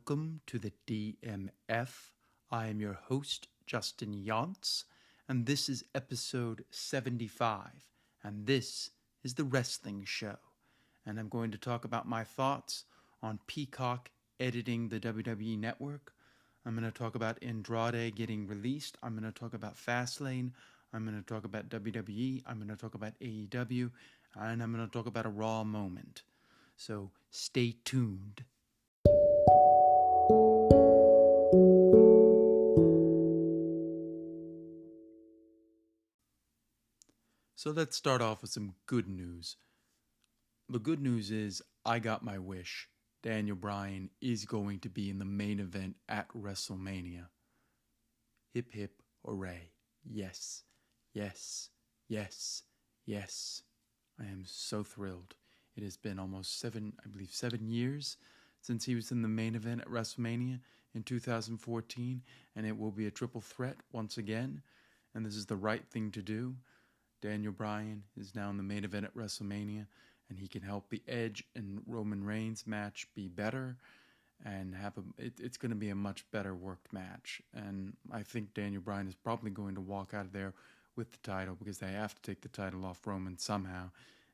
Welcome to the DMF. I am your host, Justin Yantz, and this is episode 75, and this is the wrestling show. And I'm going to talk about my thoughts on Peacock editing the WWE Network. I'm going to talk about Andrade getting released. I'm going to talk about Fastlane. I'm going to talk about WWE. I'm going to talk about AEW. And I'm going to talk about a Raw moment. So stay tuned. So let's start off with some good news. The good news is I got my wish. Daniel Bryan is going to be in the main event at WrestleMania. Hip hip hooray. Yes, yes, yes, yes. I am so thrilled. It has been almost 7 years since he was in the main event at WrestleMania in 2014, and it will be a triple threat once again, and this is the right thing to do. Daniel Bryan is now in the main event at WrestleMania, and he can help the Edge and Roman Reigns match be better, and it's going to be a much better worked match. And I think Daniel Bryan is probably going to walk out of there with the title because they have to take the title off Roman somehow,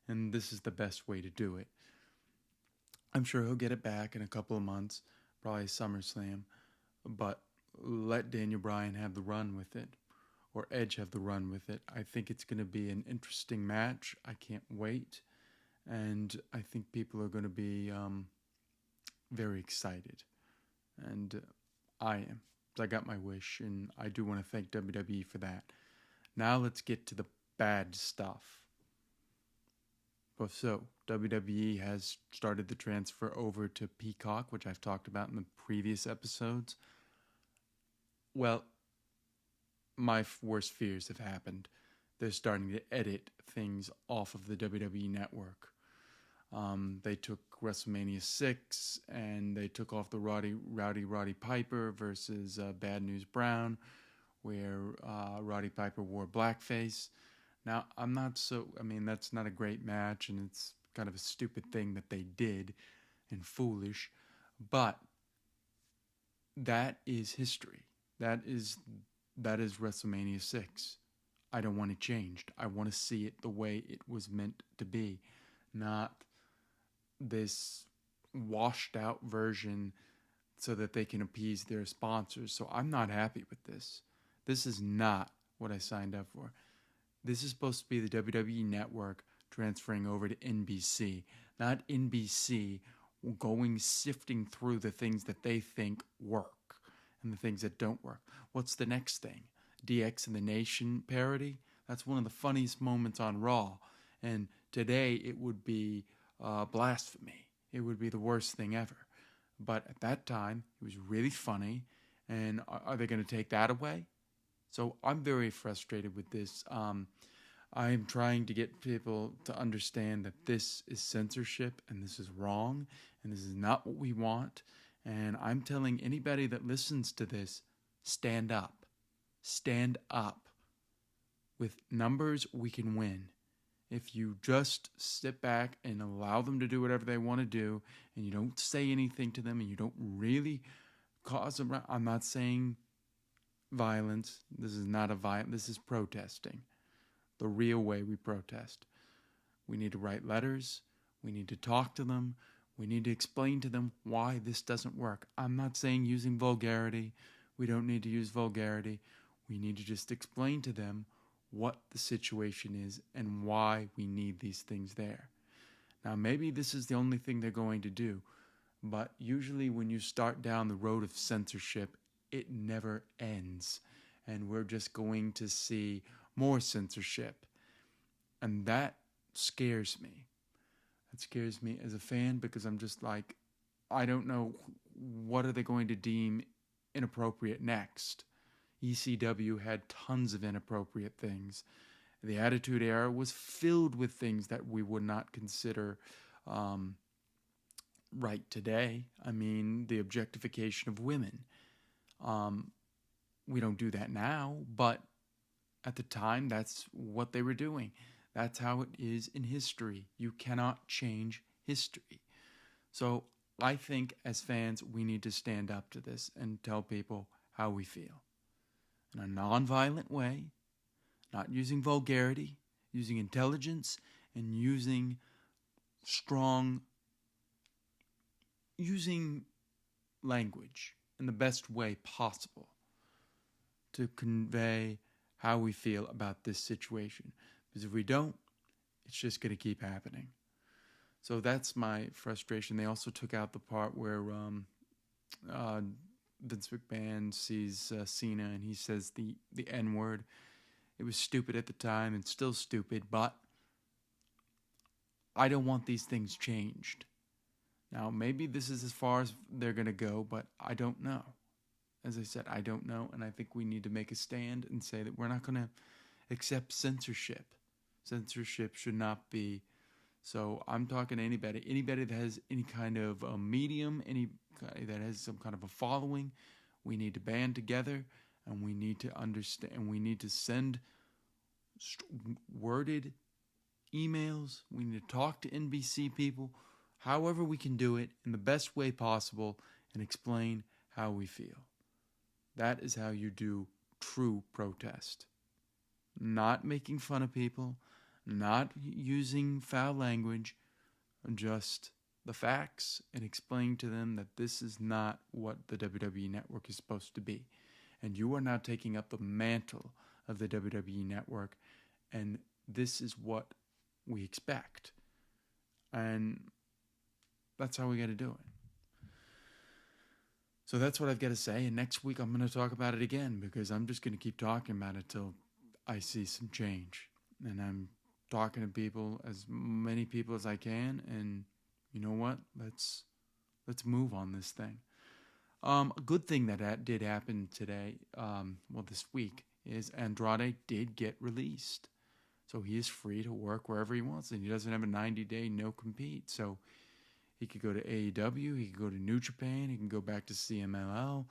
and this is the best way to do it. I'm sure he'll get it back in a couple of months, probably SummerSlam, but let Daniel Bryan have the run with it, or Edge have the run with it. I think it's going to be an interesting match. I can't wait, and I think people are going to be very excited, and I am. I got my wish, and I do want to thank WWE for that. Now let's get to the bad stuff. So, WWE has started the transfer over to Peacock, which I've talked about in the previous episodes. Well, my worst fears have happened. They're starting to edit things off of the WWE Network. They took WrestleMania 6, and they took off the Roddy Piper versus Bad News Brown, where Roddy Piper wore blackface. Now, that's not a great match, and it's kind of a stupid thing that they did, and foolish, but that is history. That is WrestleMania 6. I don't want it changed. I want to see it the way it was meant to be, not this washed out version so that they can appease their sponsors. So I'm not happy with this. This is not what I signed up for. This is supposed to be the WWE Network transferring over to NBC, not NBC sifting through the things that they think work and the things that don't work. What's the next thing? DX and the Nation parody? That's one of the funniest moments on Raw. And today it would be blasphemy. It would be the worst thing ever. But at that time, it was really funny. And are they going to take that away? So I'm very frustrated with this. I am trying to get people to understand that this is censorship and this is wrong and this is not what we want. And I'm telling anybody that listens to this, stand up. Stand up. With numbers, we can win. If you just sit back and allow them to do whatever they want to do, and you don't say anything to them, and you don't really cause them, I'm not saying violence. This is not this is protesting. The real way we protest. We need to write letters. We need to talk to them. We need to explain to them why this doesn't work. I'm not saying using vulgarity. We don't need to use vulgarity. We need to just explain to them what the situation is and why we need these things there. Now, maybe this is the only thing they're going to do, but usually when you start down the road of censorship, it never ends, and we're just going to see more censorship, and that scares me. That scares me as a fan because I'm just like, I don't know, what are they going to deem inappropriate next? ECW had tons of inappropriate things. The Attitude Era was filled with things that we would not consider right today. I mean, the objectification of women. We don't do that now, but at the time, that's what they were doing. That's how it is in history. You cannot change history. So I think as fans, we need to stand up to this and tell people how we feel in a non-violent way, not using vulgarity, using intelligence, and strong, using language in the best way possible to convey how we feel about this situation. Because if we don't, it's just going to keep happening. So that's my frustration. They also took out the part where Vince McMahon sees Cena and he says the N-word. It was stupid at the time and still stupid, but I don't want these things changed. Now, maybe this is as far as they're going to go, but I don't know. As I said, I don't know, and I think we need to make a stand and say that we're not going to accept censorship. Censorship should not be. So I'm talking to anybody that has any kind of a medium, that has some kind of a following. We need to band together, and we need to understand, and we need to send worded emails. We need to talk to NBC people, however we can do it in the best way possible, and explain how we feel. That is how you do true protest. Not making fun of people, not using foul language, just the facts, and explain to them that this is not what the WWE Network is supposed to be. And you are now taking up the mantle of the WWE Network, and this is what we expect. And that's how we got to do it. So that's what I've got to say, and next week I'm going to talk about it again, because I'm just going to keep talking about it till I see some change. And I'm talking to people, as many people as I can, and you know what? Let's move on this thing. A good thing that did happen today, this week, is Andrade did get released. So he is free to work wherever he wants, and he doesn't have a 90-day no-compete. So he could go to AEW, he could go to New Japan, he can go back to CMLL,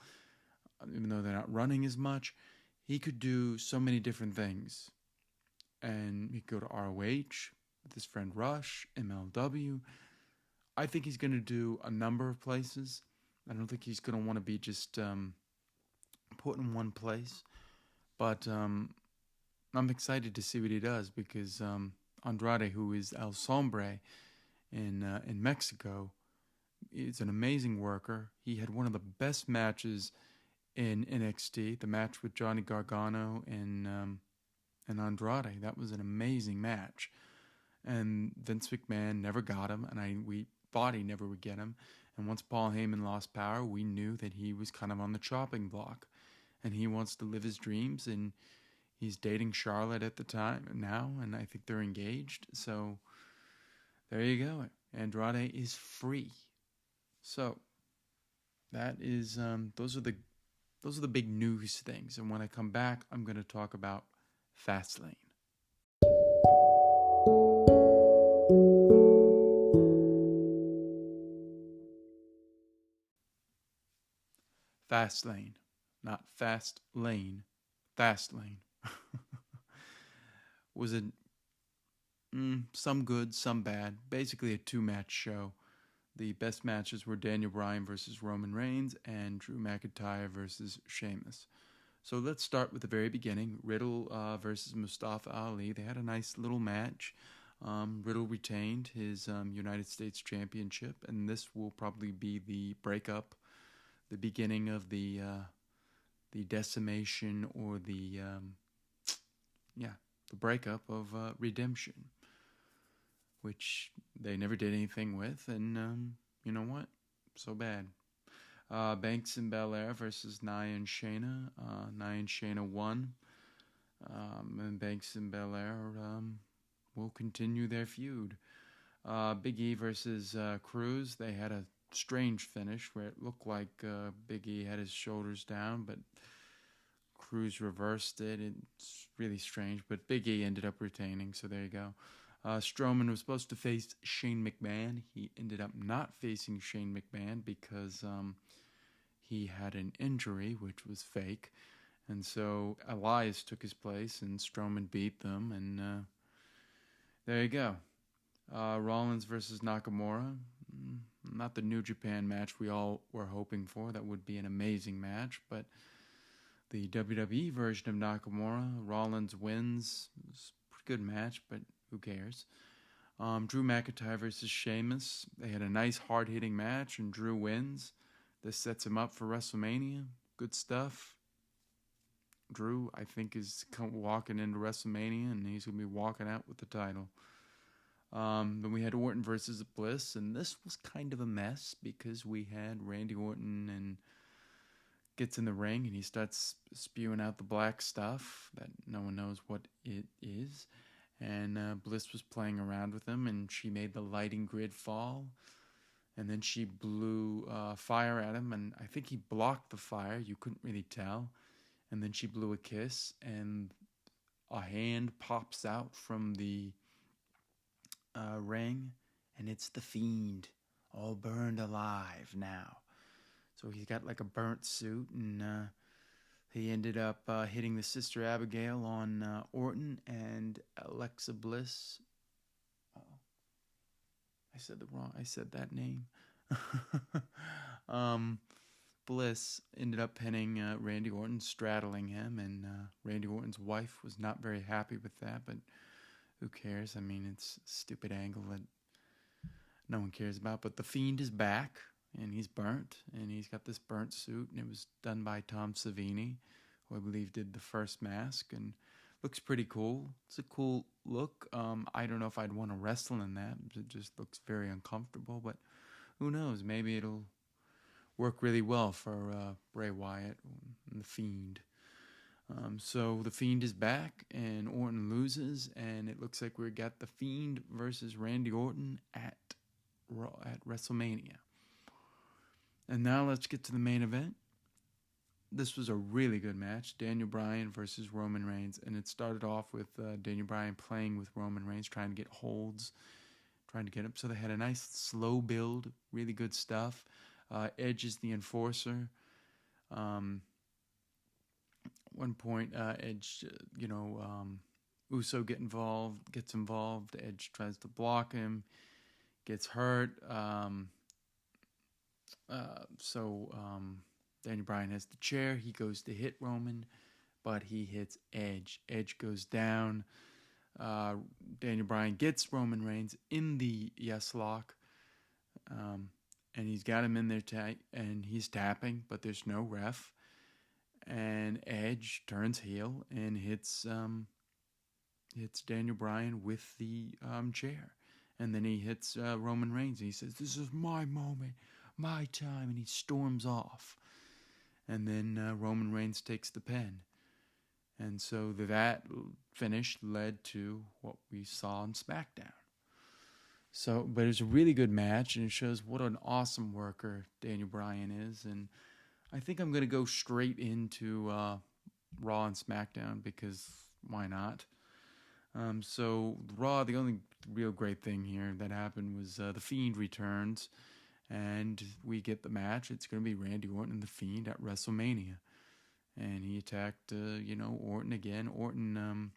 even though they're not running as much. He could do so many different things. And he could go to ROH with his friend Rush, MLW. I think he's going to do a number of places. I don't think he's going to want to be just put in one place. But I'm excited to see what he does, because Andrade, who is El Sombre in Mexico, is an amazing worker. He had one of the best matches in NXT, the match with Johnny Gargano and Andrade. That was an amazing match. And Vince McMahon never got him, and we thought he never would get him. And once Paul Heyman lost power, we knew that he was kind of on the chopping block. And he wants to live his dreams, and he's dating Charlotte at the time now, and I think they're engaged. So there you go. Andrade is free. So that is those are the big news things. And when I come back, I'm going to talk about Fastlane. Fastlane, not fast lane. Fastlane was some good, some bad. Basically a 2-match show. The best matches were Daniel Bryan versus Roman Reigns and Drew McIntyre versus Sheamus. So let's start with the very beginning. Riddle versus Mustafa Ali. They had a nice little match. Riddle retained his United States Championship, and this will probably be the breakup, the beginning of the decimation, or the breakup of Redemption, which they never did anything with, and you know what? So bad. Banks and Belair versus Nia and Shayna. Nia and Shayna won, and Banks and Belair will continue their feud. Big E versus Cruz. They had a strange finish where it looked like Big E had his shoulders down, but Cruz reversed it. It's really strange, but Big E ended up retaining, so there you go. Strowman was supposed to face Shane McMahon. He ended up not facing Shane McMahon because he had an injury, which was fake. And so Elias took his place, and Strowman beat them, and there you go. Rollins versus Nakamura. Not the New Japan match we all were hoping for. That would be an amazing match, but the WWE version of Nakamura, Rollins wins. It was a pretty good match, but who cares? Drew McIntyre versus Sheamus. They had a nice, hard-hitting match, and Drew wins. This sets him up for WrestleMania. Good stuff. Drew, I think, is walking into WrestleMania, and he's going to be walking out with the title. Then we had Orton versus Bliss, and this was kind of a mess because we had Randy Orton and gets in the ring, and he starts spewing out the black stuff that no one knows what it is. And Bliss was playing around with him, and she made the lighting grid fall. And then she blew fire at him, and I think he blocked the fire. You couldn't really tell. And then she blew a kiss, and a hand pops out from the ring, and it's the Fiend, all burned alive now. So he's got like a burnt suit, and he ended up hitting the Sister Abigail on Orton and Alexa Bliss. I said that name. Bliss ended up pinning Randy Orton, straddling him, and Randy Orton's wife was not very happy with that, but who cares? I mean, it's a stupid angle that no one cares about. But the Fiend is back, and he's burnt, and he's got this burnt suit, and it was done by Tom Savini, who I believe did the first mask, and looks pretty cool. It's a cool look. I don't know if I'd want to wrestle in that. It just looks very uncomfortable, but who knows? Maybe it'll work really well for Bray Wyatt and the Fiend. So the Fiend is back, and Orton loses, and it looks like we got the Fiend versus Randy Orton at WrestleMania. And now let's get to the main event. This was a really good match, Daniel Bryan versus Roman Reigns, and it started off with Daniel Bryan playing with Roman Reigns, trying to get holds, trying to get him. So they had a nice slow build, really good stuff. Edge is the enforcer. One point, Edge, Uso gets involved. Edge tries to block him, gets hurt. Daniel Bryan has the chair. He goes to hit Roman, but he hits Edge. Edge goes down. Daniel Bryan gets Roman Reigns in the yes lock. And he's got him in there tight, and he's tapping, but there's no ref. And Edge turns heel and hits Daniel Bryan with the chair. And then he hits Roman Reigns. And he says, "This is my moment, my time," and he storms off. And then Roman Reigns takes the pin. And so that finish led to what we saw on SmackDown. So, but it was a really good match, and it shows what an awesome worker Daniel Bryan is. And I think I'm going to go straight into Raw and SmackDown because why not? So Raw, the only real great thing here that happened was the Fiend returns, and we get the match. It's going to be Randy Orton and the Fiend at WrestleMania, and he attacked Orton again. Orton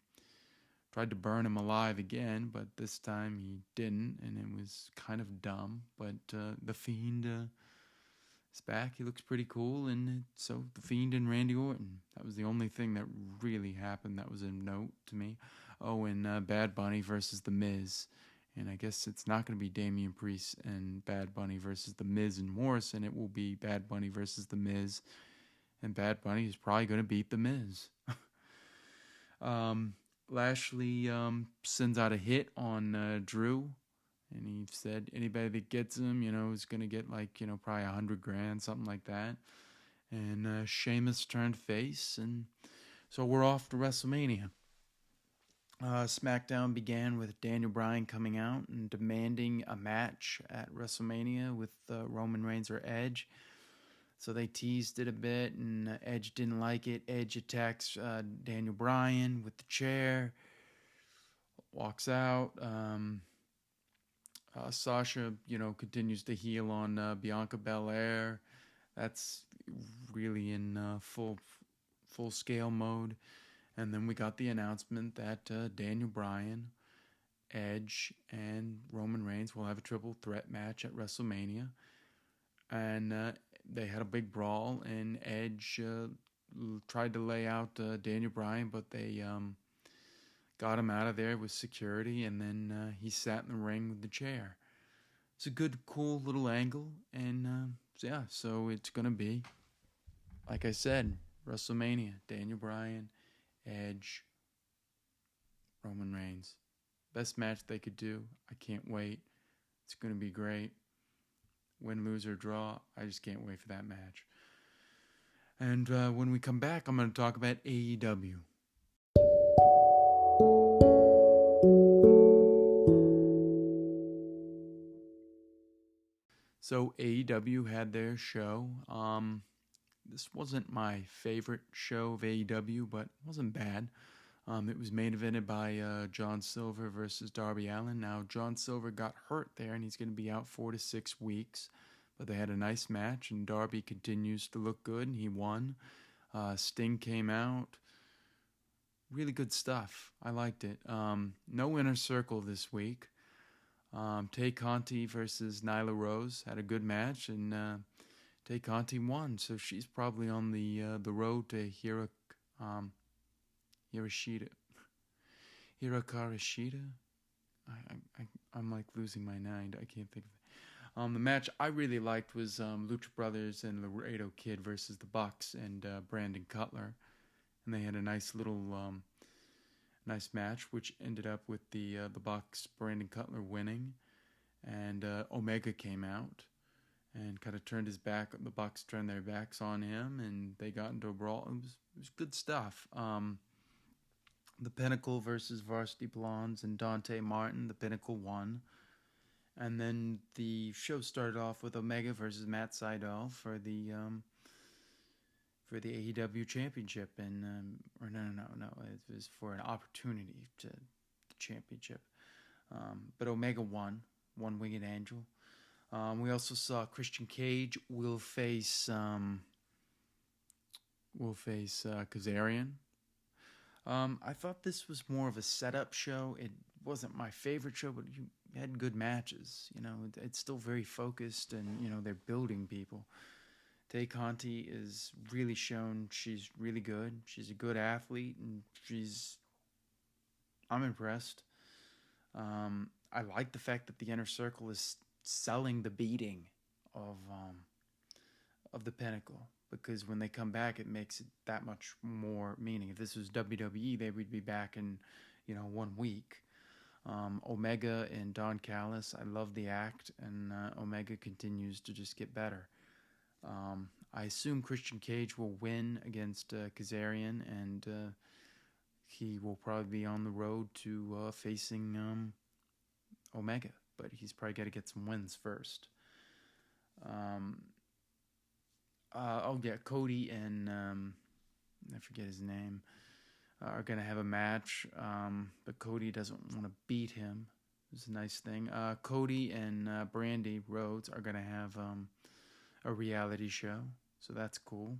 tried to burn him alive again, but this time he didn't, and it was kind of dumb. But the Fiend is back. He looks pretty cool, and so the Fiend and Randy Orton. That was the only thing that really happened that was a note to me. Oh, and Bad Bunny versus The Miz. And I guess it's not going to be Damian Priest and Bad Bunny versus The Miz and Morrison. It will be Bad Bunny versus The Miz. And Bad Bunny is probably going to beat The Miz. Lashley sends out a hit on Drew. And he said anybody that gets him, is going to get probably $100,000, something like that. And Sheamus turned face. And so we're off to WrestleMania. SmackDown began with Daniel Bryan coming out and demanding a match at WrestleMania with Roman Reigns or Edge. So they teased it a bit, and Edge didn't like it. Edge attacks Daniel Bryan with the chair, walks out. Sasha, continues to heel on Bianca Belair. That's really in full scale mode. And then we got the announcement that Daniel Bryan Edge and Roman Reigns will have a triple threat match at WrestleMania. And they had a big brawl, and Edge tried to lay out Daniel Bryan, but they got him out of there with security, and then he sat in the ring with the chair. It's a good, cool little angle, and so it's going to be, like I said, WrestleMania, Daniel Bryan, Edge, Roman Reigns. Best match they could do. I can't wait. It's going to be great. Win, lose, or draw, I just can't wait for that match. And when we come back, I'm going to talk about AEW. So AEW had their show. This wasn't my favorite show of AEW, but it wasn't bad. It was main evented by John Silver versus Darby Allin. Now, John Silver got hurt there, and he's going to be out 4 to 6 weeks. But they had a nice match, and Darby continues to look good, and he won. Sting came out. Really good stuff. I liked it. No Inner Circle this week. Tay Conti versus Nyla Rose had a good match, and Tay Conti won. So she's probably on the road to Hiroshita. I'm like losing my mind. I can't think of it. The match I really liked was Lucha Brothers and Laredo Kid versus the Bucks and Brandon Cutler, and they had a nice little nice match, which ended up with the Bucks, Brandon Cutler winning, and Omega came out and kind of turned his back. The Bucks turned their backs on him, and they got into a brawl. It was good stuff. The Pinnacle versus Varsity Blondes and Dante Martin. The Pinnacle won. And then the show started off with Omega versus Matt Sydal for the AEW Championship, and no, it was for an opportunity to the championship. But Omega won, One-Winged Angel. We also saw Christian Cage will face Kazarian. I thought this was more of a setup show. It wasn't my favorite show, but you had good matches. You know, it's still very focused, and you know they're building people. Tay Conti is really shown she's really good. She's a good athlete, and I'm impressed. I like the fact that the Inner Circle is selling the beating of the Pinnacle, because when they come back, it makes it that much more meaning. If this was WWE, they would be back in 1 week. Omega and Don Callis, I love the act, and Omega continues to just get better. I assume Christian Cage will win against Kazarian, and he will probably be on the road to facing Omega, but he's probably got to get some wins first. Cody and I forget his name are going to have a match, but Cody doesn't want to beat him. It's a nice thing. Cody and Brandy Rhodes are going to have a reality show, so that's cool.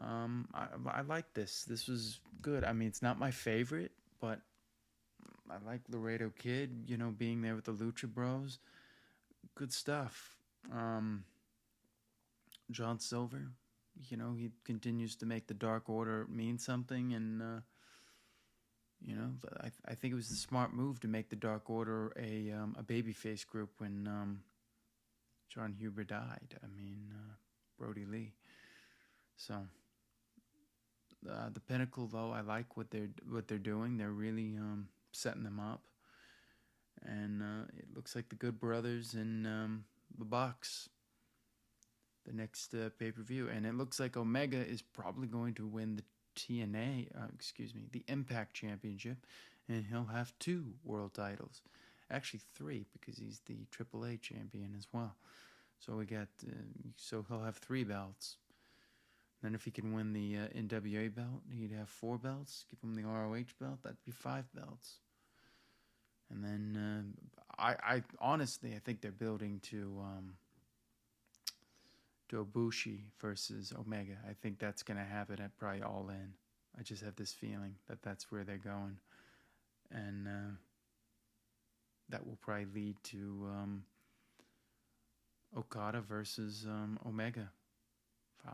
I like this. This was good. I mean, it's not my favorite, but I like Laredo Kid, being there with the Lucha Bros. Good stuff. John Silver, he continues to make the Dark Order mean something, and I think it was the smart move to make the Dark Order a babyface group when John Huber died. I mean, Brody Lee. So the Pinnacle, though, I like what they're doing. They're really setting them up, and it looks like the Good Brothers and the Bucks the next pay-per-view, and it looks like Omega is probably going to win the the Impact Championship, and he'll have 2 world titles. Actually 3, because he's the AAA champion as well. So so he'll have 3 belts. Then if he can win the NWA belt, he'd have 4 belts. Give him the ROH belt, that'd be 5 belts. And then I honestly, I think they're building to Ibushi versus Omega. I think that's going to happen at probably All In. I just have this feeling that that's where they're going. And that will probably lead to Okada versus Omega 5,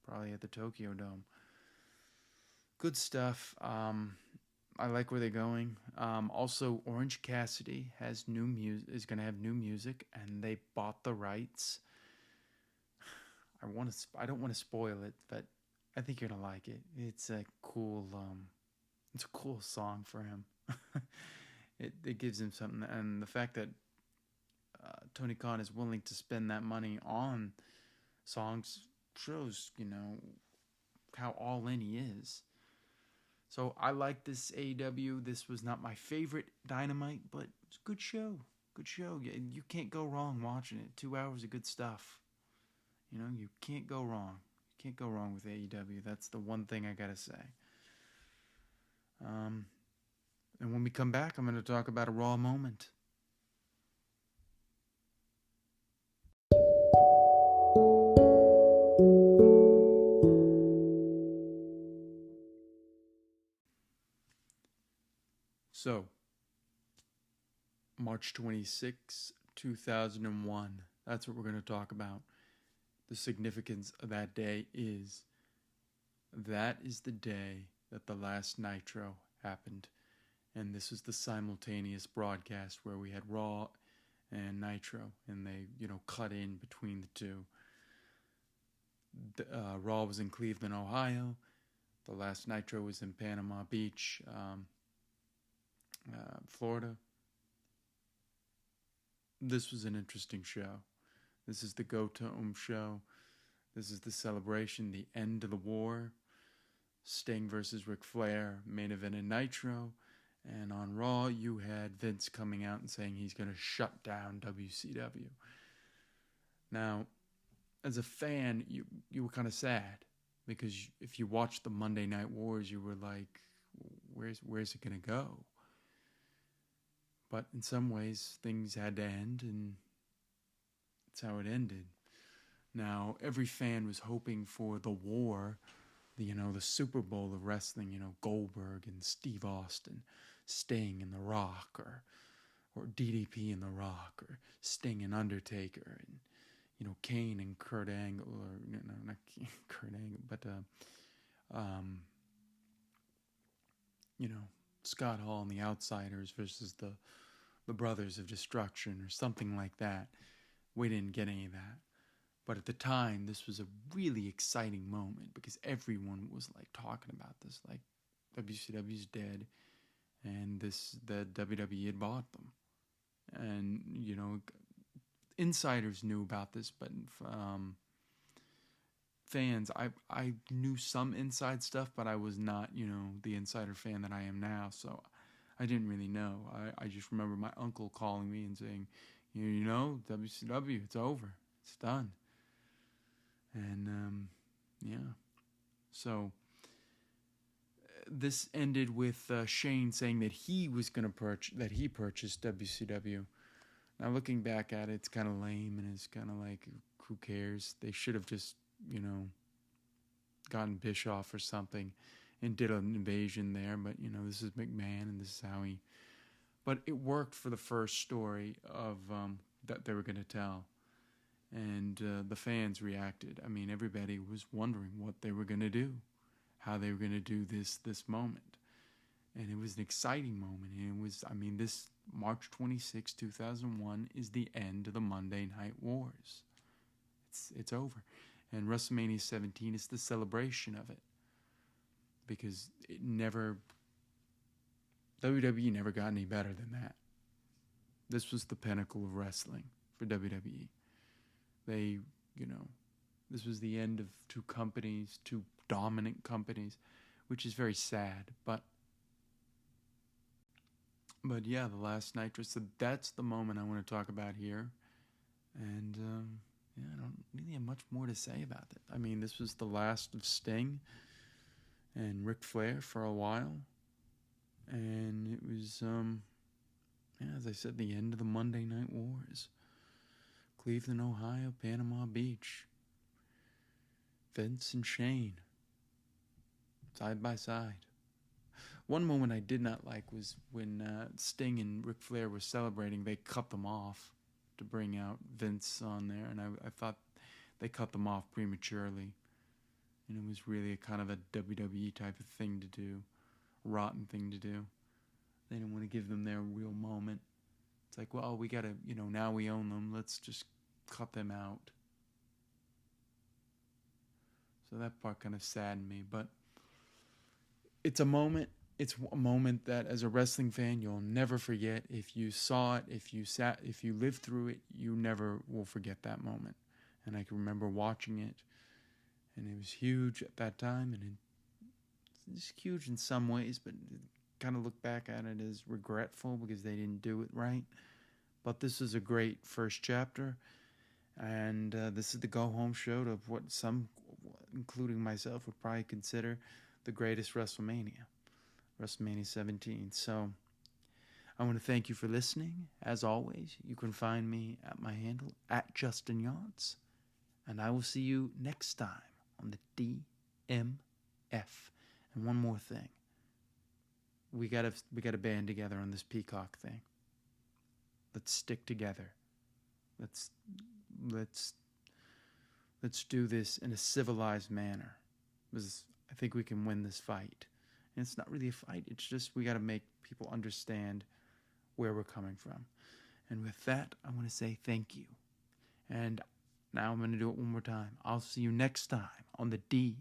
probably at the Tokyo Dome. Good stuff. I like where they're going. Also, Orange Cassidy has new music. Is going to have new music, and they bought the rights. I don't want to spoil it, but I think you're gonna like it. It's a cool. It's a cool song for him. It gives him something, and the fact that Tony Khan is willing to spend that money on songs shows, how all in he is. So I like this AEW. This was not my favorite Dynamite, but it's a good show. Good show. You can't go wrong watching it. 2 hours of good stuff. You can't go wrong. You can't go wrong with AEW. That's the one thing I gotta say. And when we come back, I'm going to talk about a Raw moment. So, March 26, 2001. That's what we're going to talk about. The significance of that day is that is the day that the last Nitro happened. And this was the simultaneous broadcast where we had Raw and Nitro, and they, cut in between the two. Raw was in Cleveland, Ohio. The last Nitro was in Panama Beach, Florida. This was an interesting show. This is the Go-To show. This is the celebration, the end of the war. Sting versus Ric Flair, main event in Nitro. And on Raw, you had Vince coming out and saying he's going to shut down WCW. Now, as a fan, you were kind of sad, because if you watched the Monday Night Wars, you were like, where's it going to go? But in some ways, things had to end, and that's how it ended. Now, every fan was hoping for the war, the Super Bowl of wrestling, Goldberg and Steve Austin, Sting and The Rock, or DDP and The Rock, or Sting and Undertaker, and Kane and Kurt Angle, or not Kurt Angle, but Scott Hall and the Outsiders versus the Brothers of Destruction, or something like that. We didn't get any of that. But at the time, this was a really exciting moment, because everyone was like talking about this, like WCW's dead, and the WWE had bought them. And insiders knew about this, but fans, I knew some inside stuff, but I was not the insider fan that I am now, so I didn't really know. I just remember my uncle calling me and saying, WCW, it's over, it's done. And so this ended with Shane saying that he purchased WCW. Now looking back at it, it's kind of lame, and it's kind of like, who cares? They should have just gotten Bischoff or something and did an invasion there. But this is McMahon, and this is how he. But it worked for the first story of that they were going to tell. And the fans reacted. I mean, everybody was wondering what they were going to do, how they were going to do this moment. And it was an exciting moment. And it was, this March 26, 2001 is the end of the Monday Night Wars. It's over. And WrestleMania 17 is the celebration of it. Because WWE never got any better than that. This was the pinnacle of wrestling for WWE. They, this was the end of two dominant companies, which is very sad. But yeah, the last Nitro. So that's the moment I want to talk about here. And I don't really have much more to say about it. This was the last of Sting and Ric Flair for a while. And it was, as I said, the end of the Monday Night Wars. Cleveland, Ohio, Panama Beach. Vince and Shane. Side by side. One moment I did not like was when Sting and Ric Flair were celebrating. They cut them off to bring out Vince on there, and I thought they cut them off prematurely. And it was really a kind of a WWE type of thing to do, rotten thing to do. They didn't want to give them their real moment. It's like, well, we gotta, now we own them. Let's just cut them out. So that part kind of saddened me, but it's a moment. It's a moment that, as a wrestling fan, you'll never forget. If you saw it, if you lived through it, you never will forget that moment. And I can remember watching it, and it was huge at that time, and it's huge in some ways, but kind of look back at it as regretful because they didn't do it right. But this is a great first chapter, and this is the go-home show of what some, including myself, would probably consider the greatest WrestleMania 17. So I want to thank you for listening. As always, you can find me at my handle, @JustinYachts, and I will see you next time on the DMF. And one more thing. We gotta band together on this Peacock thing. Let's stick together. Let's do this in a civilized manner, because I think we can win this fight. And it's not really a fight. It's just we got to make people understand where we're coming from. And with that, I want to say thank you. And now I'm going to do it one more time. I'll see you next time on the DMF.